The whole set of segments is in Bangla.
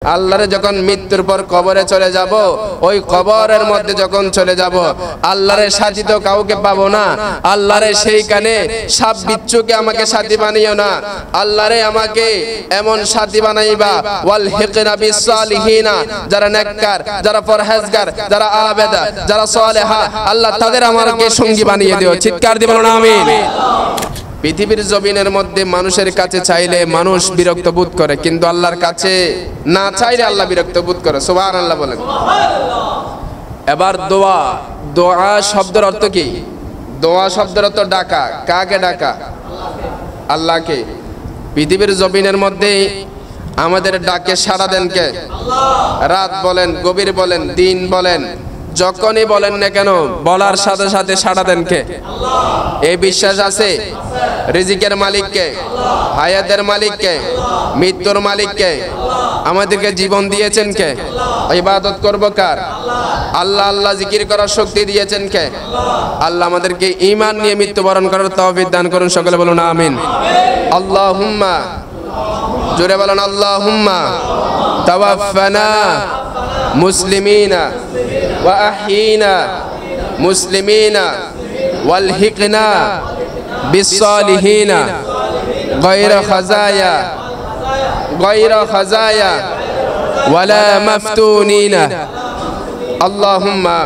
আল্লাহরে যখন মৃত্যুর পর কবরে চলে যাব, ওই কবরের মধ্যে যখন চলে যাব, আল্লাহরে সাথী তো কাউকে পাবো না। আল্লাহরে সেইখানে সাপ বিচ্ছুকে আমাকে সাথী বানিও না। আল্লাহরে আমাকে এমন সাথী বানাইবা, ওয়াল হিকনা বিস সালিহিনা, যারা নেককার, যারা পরহেজগার, যারা আবেদা, যারা সালেহা, আল্লাহ তাদের আমাকে সঙ্গী বানিয়ে দিও। চিৎকার দিয়ে বলুন আমিন। পৃথিবীর জমিনের মধ্যে মানুষের কাছে চাইলে মানুষ বিরক্ত বোধ করে, কিন্তু আল্লাহর কাছে না চাইলে আল্লাহ বিরক্ত বোধ করে। সুবহানাল্লাহ বলেন। এবার দোয়া, দোয়া শব্দের অর্থ কি? দোয়া শব্দের অর্থ ডাকা। কাকে ডাকা? আল্লাহকে। পৃথিবীর জমিনের মধ্যে আমাদের ডাকে সাড়া দেন কে? রাত বলেন, গভীর বলেন, দিন বলেন, যখনই বলেন না কেন বলার সাথে সাথে সাড়া দেন কে? এই বিশ্বাস আছে? রিজিকের মালিক কে? হায়াতের মালিক কে? মৃত্যুর মালিক কে? আমাদেরকে জীবন দিয়েছেন কে? ইবাদত করব কার? আল্লাহ। আল্লাহ জিকির করার শক্তি দিয়েছেন কে? আল্লাহ। আমাদেরকে ঈমান নিয়ে মৃত্যুবরণ করার তৌফিক দান করুন। সকলে বলুন আমিন। আল্লাহুম্মা, জোরে বলুন আল্লাহুম্মা তাওয়াফানা মুসলিমিনা ওয়া আহয়িনা মুসলিমিনা ওয়ালহিকনা বিসসালিহিনা গায়রা খাজায়া ওয়ালা মাফতুনিনা। আল্লাহুম্মা,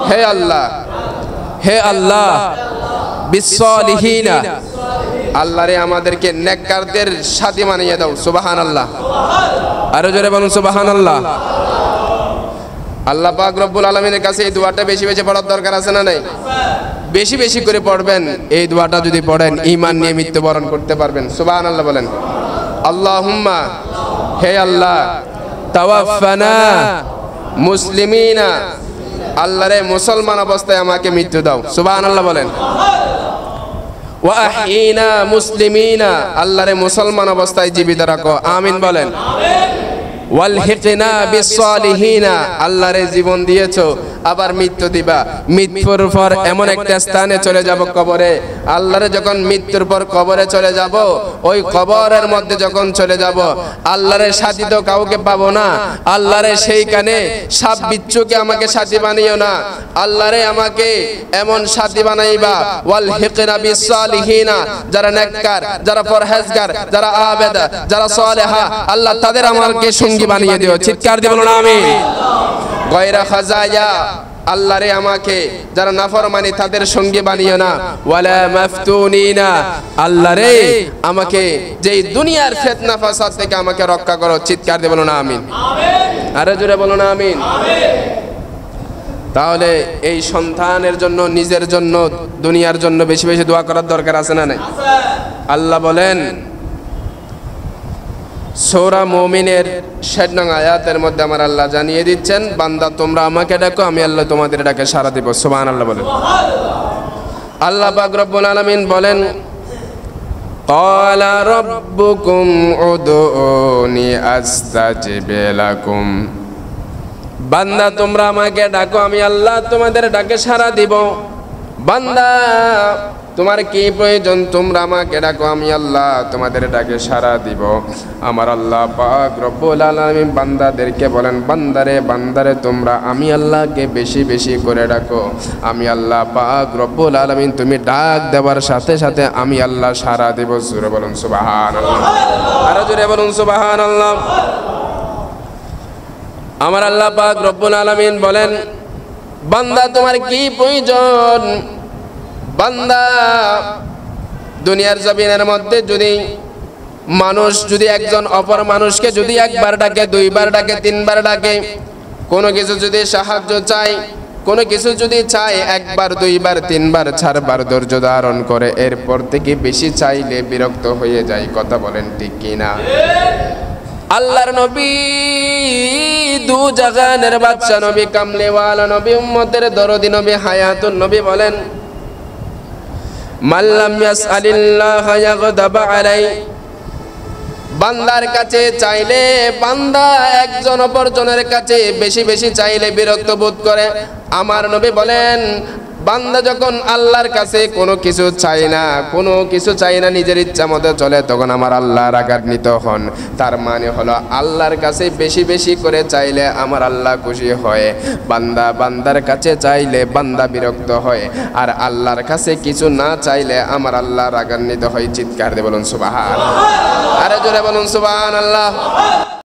হে আল্লাহ, হে আল্লাহ, বিসসালিহিনা, আল্লাহরে আমাদেরকে নেককারদের সাথী বানিয়ে দাও। সুবহানাল্লাহ। আরো জোরে বলুন সুবহানাল্লাহ। আল্লাহ পাক রব্বুল আলামিনের কাছে এই দোয়াটা বেশি বেশি পড়ার দরকার আছে না নাই? বেশি বেশি করে পড়বেন। এই দোয়াটা যদি পড়েন ঈমান নিয়ে মৃত্যুবরণ করতে পারবেন। সুবহানাল্লাহ বলেন। আল্লাহুম্মা, হে আল্লাহ, তাওয়াফানা মুসলিমিনা, আল্লাহরে মুসলমান অবস্থায় আমাকে মৃত্যু দাও। সুবহানাল্লাহ বলেন। ওয়া আহয়িনা মুসলিমিনা, আল্লাহরে মুসলমান অবস্থায় জীবিত রাখো। আমিন বলেন। ওয়ালহিকনা বিসসালিহিনা, আল্লাহরে জীবন দিয়েছো, আবার মৃত্যু দিবা। মৃত্যুর পর এমন একটা স্থানে চলে যাব, কবরে। আল্লাহরে যখন মৃত্যুর পর কবরে চলে যাব, ওই কবরের মধ্যে যখন চলে যাব, আল্লাহরে সাথী তো কাউকে পাবো না। আল্লাহরে সেইখানে সাপ বিচ্ছুকে আমাকে সাথী বানিও না। আল্লাহরে আমাকে এমন সাথী বানাইবা, ওয়াল হিকনা বিস সালিহিনা, যারা নেককার, যারা পরহেজগার, যারা আবেদা, যারা সালেহা, আল্লাহ তাদের আমাকে সঙ্গী বানিয়ে দিও। চিৎকার দিয়ে বলুন আমিন। গায়রা খাজায়া, আল্লাহরে আমাকে যারা নাফরমানি তাদের সঙ্গে বানিও না। ওয়ালা মাফতুনিনা, আল্লাহরে আমাকে যেই দুনিয়ার ফিতনা ফাসাদ থেকে আমাকে রক্ষা করো। চিৎকার দিয়ে বলুন আমিন। আরে জোরে বলুন আমিন। তাহলে এই সন্তানের জন্য, নিজের জন্য, দুনিয়ার জন্য বেশি বেশি দোয়া করার দরকার আছে না নাই? আল্লাহ বলেন সূরা মুমিনের ৬০ নং আয়াতের মধ্যে আমার আল্লাহ জানিয়ে দিচ্ছেন, বান্দা তোমরা আমাকে ডাকো, আমি আল্লাহ তোমাদের ডাকে সাড়া দেব। সুবহানাল্লাহ বলেন। আল্লাহ পাক রব্বুল আলামিন বলেন, ক্বালা রাব্বুকুম উদউনি আস্তাজিব লাকুম, বান্দা তোমরা আমাকে ডাকো, আমি আল্লাহ তোমাদের ডাকে সাড়া দিব। বান্দা তোমার কি প্রয়োজন? তোমরা আমাকে ডাকো, আমি আল্লাহ তোমাদের ডাকে সাড়া দিব। আমার আল্লাহ পাক রব্বুল আলামিন বান্দাদেরকে বলেন, বান্দারে বান্দারে তোমরা আমি আল্লাহকে বেশি বেশি করে ডাকো। আমি আল্লাহ পাক রব্বুল আলামিন তুমি ডাক দেওয়ার সাথে সাথে আমি আল্লাহ সাড়া দেব। জোরে বলুন সুবহানাল্লাহ। আরো জোরে বলুন সুবহানাল্লাহ। আমার আল্লাহ পাক রব্বুল আলামিন বলেন, বান্দা তোমার কি প্রয়োজন? বান্দা দুনিয়ার জমিনের মধ্যে যদি মানুষ যদি একজন অপর মানুষকে যদি একবার ডাকে, দুইবার ডাকে, তিনবার ডাকে, কোনো কিছু যদি সাহায্য চায়, কোনো কিছু যদি চায়, একবার দুইবার তিনবার চারবার ধৈর্য ধারণ করে, এরপর থেকে বেশি চাইলে বিরক্ত হয়ে যায়। কথা বলেন ঠিক কিনা? আল্লাহর নবী দু জাহানের বাদশা নবী, কামলেওয়ালা নবী, উম্মতের দরদি নবী, হায়াতুন নবী বলেন, মাল্লাম ইয়াসআলিল্লাহ ইয়াগদাব আলাই, বান্দার কাছে চাইলে বান্দা একজন অপরজনের কাছে বেশি বেশি চাইলে বিরক্ত বোধ করে। আমার নবী বলেন, বান্দা যখন আল্লাহর কাছে কোনো কিছু চায় না, কোনো কিছু চায় না, নিজের ইচ্ছা মতো চলে, তখন আমার আল্লাহ রাগান্বিত হন। তার মানে হলো আল্লাহর কাছে বেশি বেশি করে চাইলে আমার আল্লাহ খুশি হয়, বান্দা বান্দার কাছে চাইলে বান্দা বিরক্ত হয়, আর আল্লাহর কাছে কিছু না চাইলে আমার আল্লাহ রাগান্বিত হয়। চিৎকার দিয়ে বলুন সুবহান, আরে জোরে বলুন সুবহানাল্লাহ।